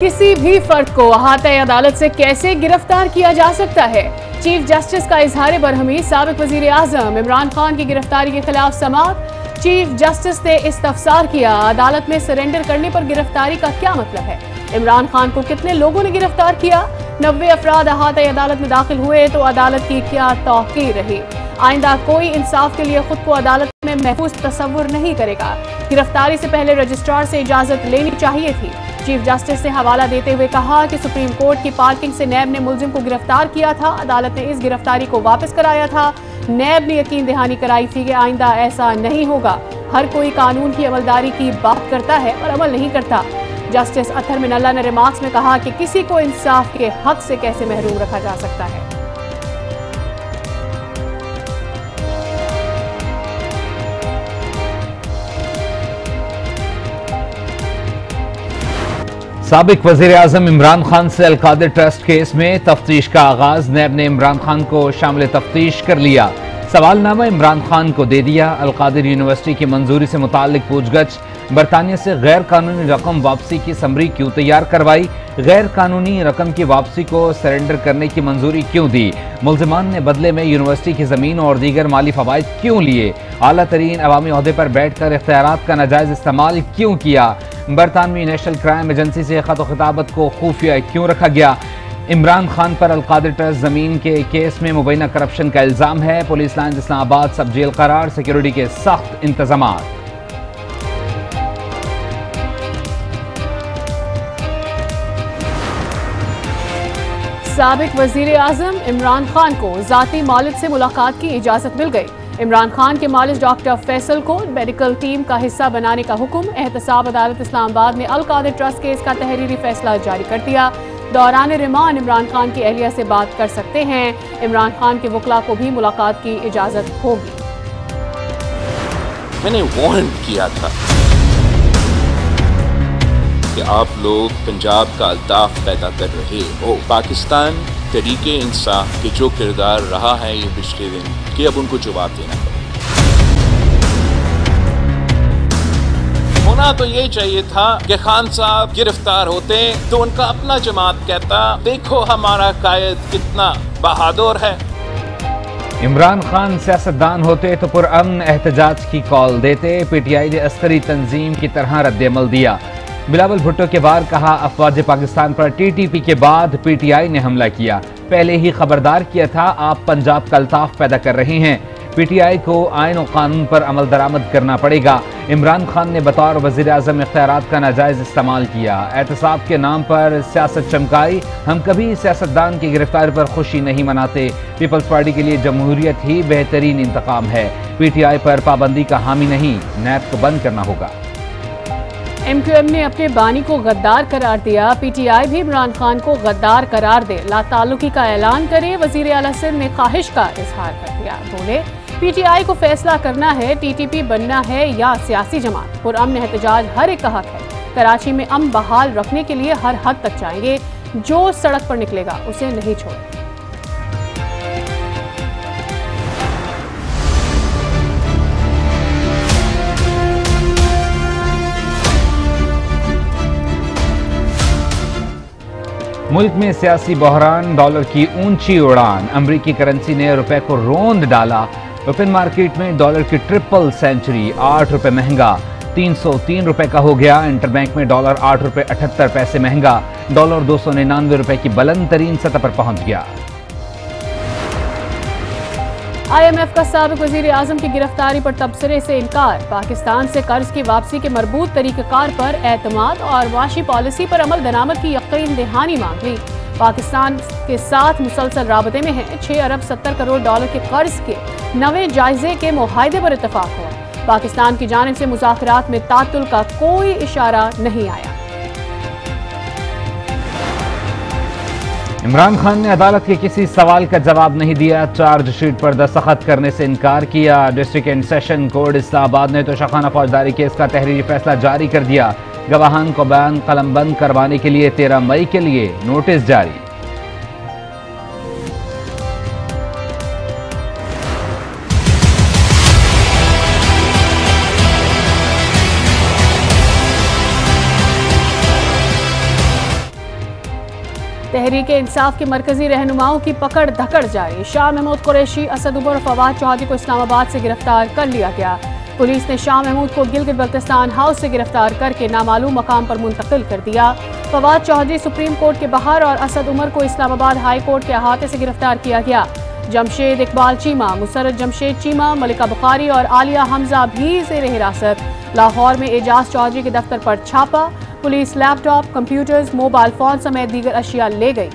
किसी भी फर्द को अहाता अदालत से कैसे गिरफ्तार किया जा सकता है? चीफ जस्टिस का इजहार बरहमी। साबिक वजीर आजम इमरान खान की गिरफ्तारी के खिलाफ समाअत। चीफ जस्टिस ने इस्तफसार किया, अदालत में सरेंडर करने पर गिरफ्तारी का क्या मतलब है? इमरान खान को कितने लोगों ने गिरफ्तार किया? 90 अफराद अहाता अदालत में दाखिल हुए तो अदालत की क्या तौकीर रही? आइंदा कोई इंसाफ के लिए खुद को अदालत में महफूज तस्वुर नहीं करेगा। गिरफ्तारी से पहले रजिस्ट्रार से इजाजत लेनी चाहिए थी। चीफ जस्टिस ने हवाला देते हुए कहा कि सुप्रीम कोर्ट की पार्किंग से नैब ने मुलजिम को गिरफ्तार किया था। अदालत ने इस गिरफ्तारी को वापस कराया था। नैब ने यकीन दहानी कराई थी कि आइंदा ऐसा नहीं होगा। हर कोई कानून की अमलदारी की बात करता है और अमल नहीं करता। जस्टिस अत्तर मिनल्ला ने रिमार्क्स में कहा कि किसी को इंसाफ के हक से कैसे महरूम रखा जा सकता है। साबिक वजीर आजम इमरान खान से अलकादिर ट्रस्ट केस में तफ्तीश का आगाज। नैब ने इमरान खान को शामिल तफ्तीश कर लिया। सवालनामा इमरान खान को दे दिया। अलकादिर यूनिवर्सिटी की मंजूरी से मुताल्लिक पूछगछ। बरतानिया से गैर कानूनी रकम वापसी की समरी क्यों तैयार करवाई? गैर कानूनी रकम की वापसी को सरेंडर करने की मंजूरी क्यों दी? मुल्जिमान ने बदले में यूनिवर्सिटी की जमीन और दीगर माली फवाइद क्यों लिए? आला तरीन अवामी ओहदे पर बैठकर इख्तियारात का नाजायज इस्तेमाल क्यों किया? बरतानवी नेशनल क्राइम एजेंसी से खत खिताबत को खुफिया क्यों रखा गया? इमरान खान पर अलकादिर ट्रस्ट जमीन के केस में मुबैना करप्शन का इल्जाम है। पुलिस लाइन इस्लामाबाद सब जेल करार, सिक्योरिटी के सख्त इंतजाम। साबिक वजीर आजम इमरान खान को जाती मालिक से मुलाकात की इजाजत मिल गई। इमरान खान के मालिक डॉक्टर फैसल को मेडिकल टीम का हिस्सा बनाने का हुक्म। एहतसाब अदालत इस्लामाबाद ने अलकादिर ट्रस्ट केस का तहरीरी फैसला जारी कर दिया। दौरान रिमांड इमरान खान की अहलिया से बात कर सकते हैं। इमरान खान के वकला को भी मुलाकात की इजाजत होगी। मैंने वार्न किया था कि आप लोग पंजाब का अल्ताफ पैदा कर रहे हो। पाकिस्तान तरीके इंसाफ के जो किरदार रहा है ये पिछले दिन कि अब उनको जवाब देना पड़ेगा। होना तो ये चाहिए था कि खान साहब गिरफ्तार होते तो उनका अपना जमात कहता, देखो हमारा कायद कितना बहादुर है। इमरान खान सियासतदान होते तो पुरअमन एहतजाज की कॉल देते। पीटीआई ने अस्करी तंजीम की तरह रद्द-ए-अमल दिया। बिलावल भुट्टो के बार कहा, अफवाज पाकिस्तान पर टीटीपी के बाद पीटीआई ने हमला किया। पहले ही खबरदार किया था, आप पंजाब का अल्ताफ पैदा कर रहे हैं। पीटीआई को आइन और कानून पर अमल दरामद करना पड़ेगा। इमरान खान ने बतौर वजीर आजम इख्तियारात का नाजायज इस्तेमाल किया। एहतसाब के नाम पर सियासत चमकाई। हम कभी सियासतदान की गिरफ्तारी पर खुशी नहीं मनाते। पीपल्स पार्टी के लिए जमहूरियत ही बेहतरीन इंतकाम है। पीटीआई पर पाबंदी का हामी नहीं, नैब को बंद करना होगा। एमक्यूएम ने अपने बानी को गद्दार करार दिया। पीटीआई भी इमरान खान को गद्दार करार दे, लाताल्लुकी का ऐलान करे। वजीर आला सिंध ने ख्वाहिश का इजहार कर दिया। बोले, पीटीआई को फैसला करना है, टीटीपी बनना है या सियासी जमात। पुरअमन एहतजाज हर एक का हक है। कराची में अमन बहाल रखने के लिए हर हद तक जाएंगे। जो सड़क पर निकलेगा उसे नहीं छोड़ेंगे। मुल्क में सियासी बहरान, डॉलर की ऊंची उड़ान। अमरीकी करेंसी ने रुपए को रोंद डाला। ओपन मार्केट में डॉलर की ट्रिपल सेंचुरी, 8 रुपए महंगा 303 रुपए का हो गया। इंटरबैंक में डॉलर 8 रुपए 78 पैसे महंगा। डॉलर 299 रुपए की बुलंद तरीन सतह पर पहुंच गया। IMF का साबिक वजीर आजम की गिरफ्तारी पर तबसरे से इनकार। पाकिस्तान से कर्ज की वापसी के मरबूत तरीक़ेकार पर एतमाद और माशी पॉलिसी पर अमल दरामद की यकीन दहानी मांग ली। पाकिस्तान के साथ मुसलसल राबते में है। 6 अरब 70 करोड़ डॉलर के कर्ज के नवे जायजे के मुआहदे पर इत्तफाक हुआ। पाकिस्तान की जानिब से मुज़ाकरात में तातुल का कोई इशारा नहीं आया। इमरान खान ने अदालत के किसी सवाल का जवाब नहीं दिया। चार्जशीट पर दस्तखत करने से इनकार किया। District and session court Islamabad ने तोशाखाना फौजदारी केस का तहरीरी फैसला जारी कर दिया। गवाहान को बयान कलमबंद करवाने के लिए 13 मई के लिए नोटिस जारी। तहरीक इंसाफ के मरकजी रहनुमाओं की पकड़ धकड़ जारी। शाह महमूद कुरैशी, असद उमर और फवाद चौधरी को इस्लामाबाद से गिरफ्तार कर लिया गया। पुलिस ने शाह महमूद को गिलगित बल्तिस्तान हाउस से गिरफ्तार करके नामालूम मकाम पर मुंतकिल कर दिया। फवाद चौधरी सुप्रीम कोर्ट के बाहर और असद उमर को इस्लामाबाद हाई कोर्ट के अहाते से गिरफ्तार किया गया। जमशेद इकबाल चीमा, मुसर्रत जमशेद चीमा, मलिका बुखारी और आलिया हमजा भी ज़ेर हिरासत। लाहौर में एजाज चौधरी के दफ्तर पर छापा। Police laptop, computers, mobile phone समेत दीगर अशिया ले गई।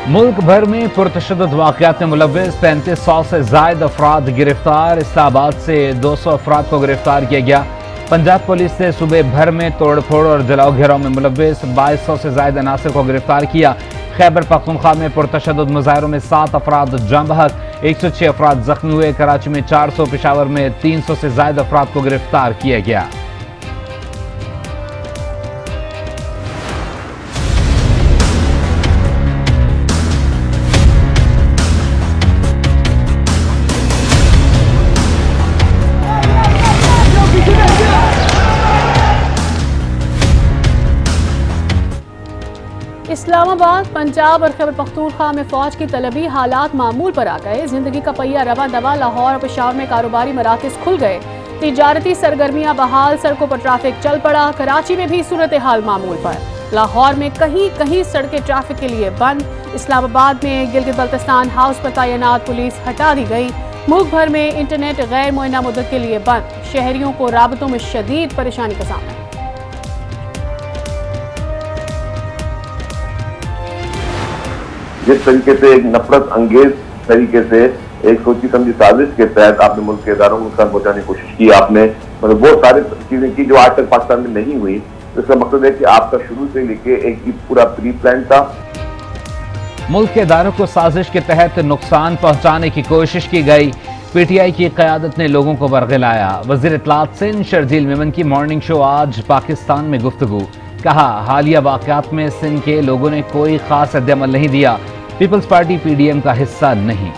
मुल्क भर में पुरतशद्दुद वाक़यात में मुलव्विस 3500 से ज़ायद अफराद गिरफ्तार। इस्लामाबाद से 200 अफराद को गिरफ्तार किया गया। पंजाब पुलिस ने सूबे भर में तोड़फोड़ और जलाओ घेराव में मुलव्विस 2200 से ज़ायद अनासर को गिरफ्तार किया। खैबर पख्तूनख्वा में पुरतशद्दुद मुजाहिरों में 7 अफराद जाँ बहक, 106 अफराद जख्मी हुए। कराची में 400, पेशावर में 300 से ज़ायद अफराद को गिरफ्तार किया गया। इस्लामाबाद, पंजाब और खैबर पख्तूनख्वा में फौज की तलबी हालात मामूल पर आ गए। जिंदगी का पहिया रवा दवा। लाहौर और पेशावर में कारोबारी मराकज़ खुल गए। तिजारती सरगर्मियां बहाल, सड़कों पर ट्रैफिक चल पड़ा। कराची में भी सूरत हाल मामूल पर। लाहौर में कहीं कहीं सड़कें ट्रैफिक के लिए बंद। इस्लामाबाद में गिलगित बल्तिस्तान हाउस पर तैनात पुलिस हटा दी गई। मुल्क भर में इंटरनेट गैर मुअय्यना मुद्दत के लिए बंद। शहरियों को राबतों में शदीद परेशानी का सामना। जिस तरीके से एक नफरत अंगेज तरीके से एक सोची समझी साजिश के तहत आपने मुल्क के इदारों को नुकसान पहुंचाने की कोशिश की, आपने मतलब वो सारी चीजें की जो आज तक पाकिस्तान में नहीं हुई। तो इसका मतलब है कि आपका शुरू से लेके एक पूरा प्री प्लान था। मुल्क के इदारों को साजिश के तहत नुकसान पहुंचाने की कोशिश की गई। पीटीआई की क़यादत ने लोगों को बरगलाया। वज़ीर इत्तलात सिंध शर्जील मेमन की मॉर्निंग शो आज पाकिस्तान में गुफ्तगू। कहा, हालिया वाक़यात में सिंध के लोगों ने कोई खास रद्द-ए-अमल नहीं दिया। पीपल्स पार्टी पीडीएम का हिस्सा नहीं।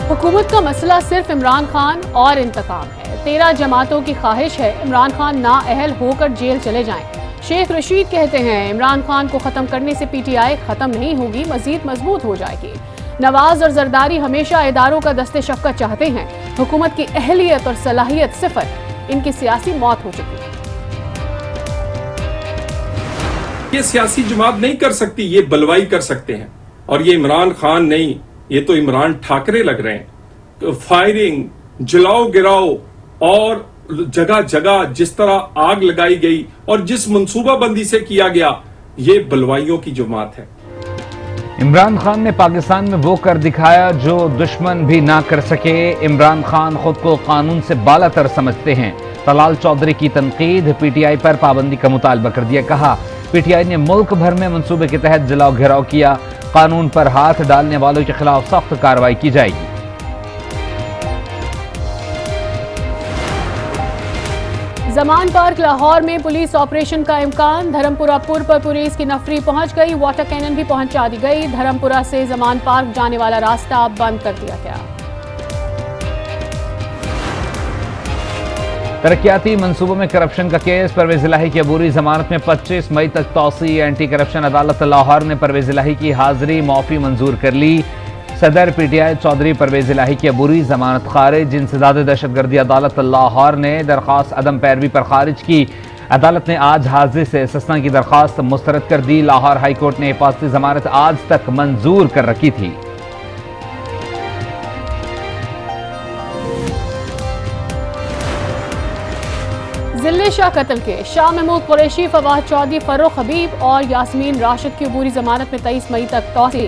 हुकूमत का मसला सिर्फ इमरान खान और इंतकाम है। 13 जमातों की ख्वाहिश है इमरान खान नाअहल होकर जेल चले जाएं। शेख रशीद कहते हैं इमरान खान को खत्म करने से पीटीआई खत्म नहीं होगी, मजीद मजबूत हो जाएगी। नवाज और जरदारी हमेशा इदारों का दस्ते शफ़क़त चाहते हैं। हुकूमत की अहलियत और सलाहियत सिफर, इनकी सियासी मौत हो चुकी है। ये सियासी जमात नहीं कर सकती, ये बलवाई कर सकते हैं। और ये इमरान खान नहीं, ये तो इमरान ठाकरे लग रहे हैं। तो फायरिंग, जलाओ गिराओ और जगह जगह जिस तरह आग लगाई गई और जिस मंसूबाबंदी से किया गया, ये बलवाइयों की जमात है। इमरान खान ने पाकिस्तान में वो कर दिखाया जो दुश्मन भी ना कर सके। इमरान खान खुद को कानून से बालातर समझते हैं। तलाल चौधरी की तनकीद, पीटीआई पर पाबंदी का मुतालबा कर दिया। कहा, पीटीआई ने मुल्क भर में मंसूबे के तहत जलाओ घेराव किया। कानून पर हाथ डालने वालों के खिलाफ सख्त कार्रवाई की जाएगी। जमान पार्क लाहौर में पुलिस ऑपरेशन का इम्कान। धर्मपुरा पुल पर पुलिस की नफरी पहुंच गई। वाटर कैनन भी पहुंचा दी गई। धर्मपुरा से जमान पार्क जाने वाला रास्ता बंद कर दिया गया। तरक्याती मंसूबों में करप्शन का केस। परवेज इलाही की अबूरी जमानत में 25 मई तक तौसी। एंटी करप्शन अदालत लाहौर ने परवेज इलाही की हाजिरी मौफी मंजूर कर ली। सदर पीटीआई चौधरी परवेज इलाही की अबूरी जमानत खारिज। इंसदाद दहशतगर्दी अदालत लाहौर ने दरख्वास्त अदम पैरवी पर खारिज की। अदालत ने आज हाजिरी से इस्तिस्ना की दरख्वास्त मुस्तरद कर दी। लाहौर हाई कोर्ट ने हिफाजती जमानत आज तक मंजूर कर रखी थी। जिले शाह कत्ल के शाह महमूद कुरैशी, फवाद चौधरी, फर्रुख हबीब और यास्मीन राशिद की अबूरी जमानत में 23 मई तक तौसी।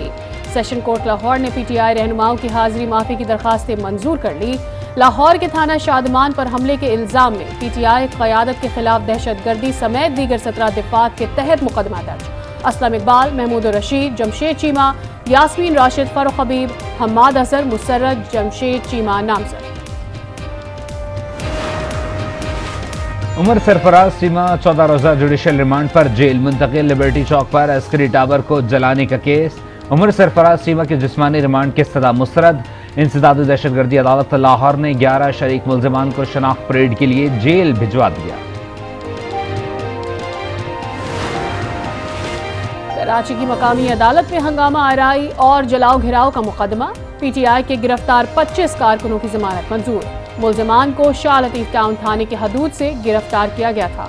सेशन कोर्ट लाहौर ने पीटीआई रहनुमाओं की हाजिरी माफी की दरखास्तें मंजूर कर ली। लाहौर के थाना शादमान पर हमले के इल्जाम में पीटीआई क़यादत के खिलाफ दहशतगर्दी समेत दीगर 17 दफात के तहत मुकदमा दर्ज। असलम इकबाल, महमूद रशीद, जमशेद चीमा, यास्मीन राशिद, फर्रुख हबीब, हम्माद असर, मुसर्रत जमशेद चीमा नामजद। उमर सरफराज चीमा 14 रोजा जुडिशल रिमांड पर जेल मुंतकिल। लिबर्टी चौक पर अस्करी टावर को जलाने का केस। उमर सरफराज चीमा के जिस्मानी रिमांड की सजा मुस्तरद। इंसदाद दहशतगर्दी अदालत लाहौर ने 11 शरीक मुल्जिमान को शनाख्त परेड के लिए जेल भिजवा दिया। कराची की मकामी अदालत में हंगामा आराई और जलाओ घिराव का मुकदमा। पीटीआई के गिरफ्तार 25 कारकुनों की जमानत मंजूर। मुल्जिमान को शाह लतीफ टाउन थाने की हदूद से गिरफ्तार किया गया था।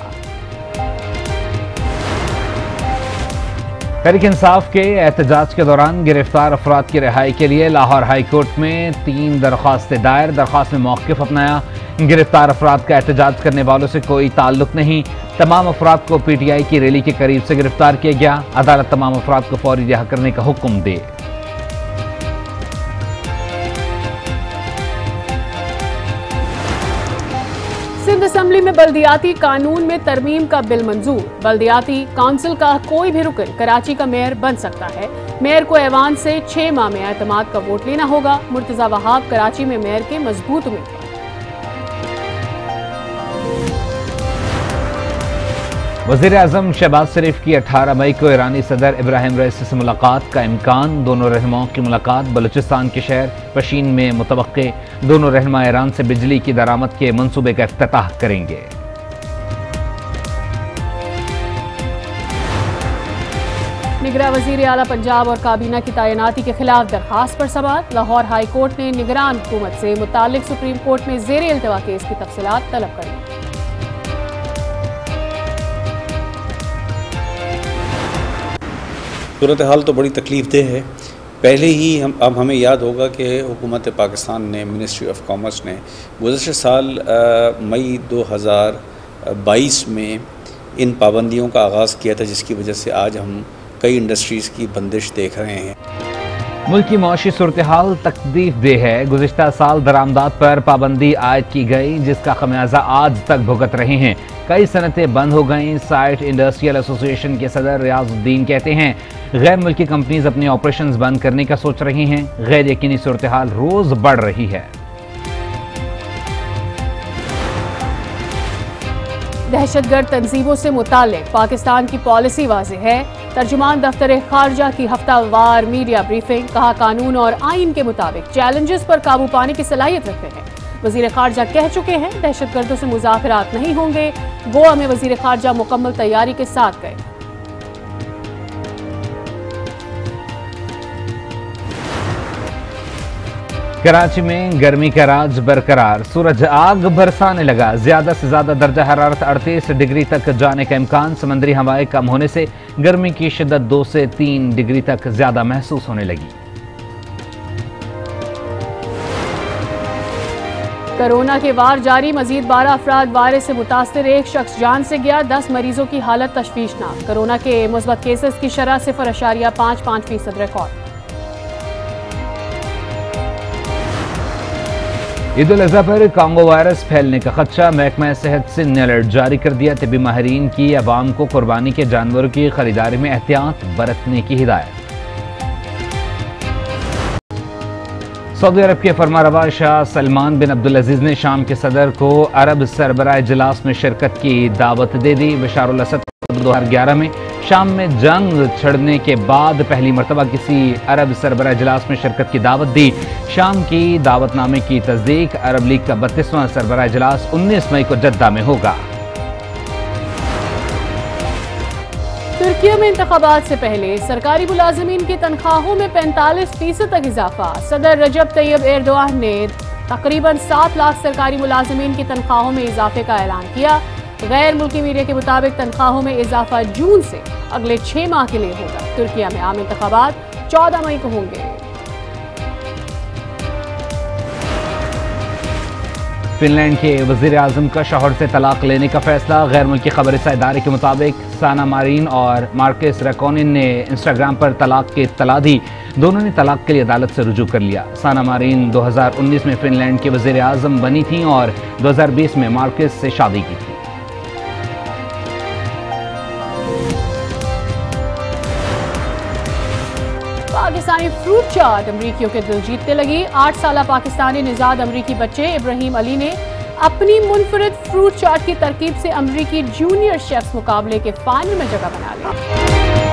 तहरीक इंसाफ के एहतजाज के दौरान गिरफ्तार अफराद की रिहाई के लिए लाहौर हाई कोर्ट में 3 दरख्वास्तें दायर। दरख्वास्त में मौक़िफ़ अपनाया। गिरफ्तार अफराद का एहतजाज करने वालों से कोई ताल्लुक नहीं। तमाम अफराद को पीटीआई की रैली के करीब से गिरफ्तार किया गया। अदालत तमाम अफराद को फौरी रिहा करने का हुक्म दे। सिंध असेंबली में बल्दियाती कानून में तरमीम का बिल मंजूर। बल्दियाती काउंसिल का कोई भी रुकन कराची का मेयर बन सकता है। मेयर को ऐवान से 6 माह में एतमाद का वोट लेना होगा। मुर्तजा वहाब कराची में मेयर के मजबूत उम्मीदवार। वज़ीर आज़म शहबाज शरीफ की 18 मई को ईरानी सदर इब्राहिम रईसी से मुलाकात का इम्कान। दोनों रहनुमाओं की मुलाकात बलूचिस्तान के शहर पशीन में मुतवक्के। दोनों रहनुमा ईरान से बिजली की दरामद के मंसूबे का इफ्तिताह करेंगे। निगरां वज़ीर आला पंजाब और काबीना की तैनाती के खिलाफ दरखास्त पर समाअत। लाहौर हाई कोर्ट ने निगरान हुकूमत से मुतालिक सुप्रीम कोर्ट में ज़ेर इल्तवा केस की तफसीलात तलब कर ली। सूरत हाल तो बड़ी तकलीफ़देह है। पहले ही अब हमें याद होगा कि हुकूमत पाकिस्तान ने, मिनिस्ट्री ऑफ कॉमर्स ने गुज़श्ते साल मई 2022 में इन पाबंदियों का आगाज़ किया था, जिसकी वजह से आज हम कई इंडस्ट्रीज़ की बंदिश देख रहे हैं। मुल्क की मौशी सूरत हाल तकलीफदेह है। गुज़िश्ता साल दरामदात पर पाबंदी आयद की गई, जिसका खमियाजा आज तक भुगत रहे हैं। कई सनतें बंद हो गईं। साइट इंडस्ट्रियल एसोसिएशन के सदर रियाजुद्दीन कहते हैं गैर मुल्की कंपनीज अपने ऑपरेशंस बंद करने का सोच रही हैं। गैर यकीनी सूरत हाल रोज बढ़ रही है। दहशतगर्द तंजीमों से मुताल्लिक पाकिस्तान की पॉलिसी वाज़ेह है। तर्जुमान दफ्तर खारजा की हफ्तावार मीडिया ब्रीफिंग। कहा कानून और आइन के मुताबिक चैलेंजेस पर काबू पाने की सलाहियत रखते हैं। वज़ीर खारजा कह चुके हैं दहशतगर्दों से मुज़ाकरात नहीं होंगे। गोवा में वज़ीर खारजा मुकम्मल तैयारी के साथ गए। कराची में गर्मी का राज बरकरार। सूरज आग बरसाने लगा। ज्यादा से ज्यादा दर्जा हरारत 38 डिग्री तक जाने का इम्कान। समंदरी हवाएं कम होने से गर्मी की शिद्दत 2 से 3 डिग्री तक ज्यादा महसूस होने लगी। कोरोना के वार जारी। मजीद 12 अफराद वायरस से मुतासर। एक शख्स जान से गया। 10 मरीजों की हालत तशवीशनाक। कोरोना के मुस्बत केसेस की शरह 0.55% रिकॉर्ड। ईद उल अज़हा पर कांगो वायरस फैलने का खदशा। महकमा सेहत सिंध ने अलर्ट जारी कर दिया। तिब्बी माहिरीन की अवाम को कुर्बानी के जानवरों की खरीदारी में एहतियात बरतने की हिदायत। सऊदी अरब के फरमारवा शाह सलमान बिन अब्दुल अजीज ने शाम के सदर को अरब सरबराह इजलास में शिरकत की दावत दे दी। बशारुल असद 2011 में शाम में जंग छिड़ने के बाद पहली मरतबा किसी अरब सरबराह इजलास में शिरकत की दावत दी। शाम की दावतनामे की तस्दीक अरब लीग का 32वां सरबराह इजलास 19 मई को जद्दा में होगा। तुर्की में इंतखाबात से पहले सरकारी मुलाजिमीन की तनख्वाहों में 45% तक इजाफा। सदर रजब तैयब एर्दोआन ने तकरीबन 7 लाख सरकारी मुलाजिमीन की तनख्वाहों में इजाफे का ऐलान किया। गैर मुल्की मीडिया के मुताबिक तनख्वाहों में इजाफा जून से अगले 6 माह के लिए होगा। तुर्की में आम इंतखाबात 14 मई को होंगे। फिनलैंड के वज़ीर आज़म का शौहर से तलाक लेने का फैसला। गैर मुल्की खबरसां इदारे के मुताबिक साना मारिन और मार्कस रैकोनिन ने इंस्टाग्राम पर तलाक की इत्तला दी। दोनों ने तलाक के लिए अदालत से रुजू कर लिया। साना मारिन 2019 में फिनलैंड के वज़ीर आज़म बनी थी और 2020 में मार्कस से शादी की थी। पाकिस्तानी फ्रूट चाट अमरीकियों के दिल जीतने लगी। 8 साला पाकिस्तानी निजाद अमरीकी बच्चे इब्राहिम अली ने अपनी मुनफरिद फ्रूट चाट की तरकीब से अमरीकी जूनियर शेफ्स मुकाबले के फाइनल में जगह बना ली।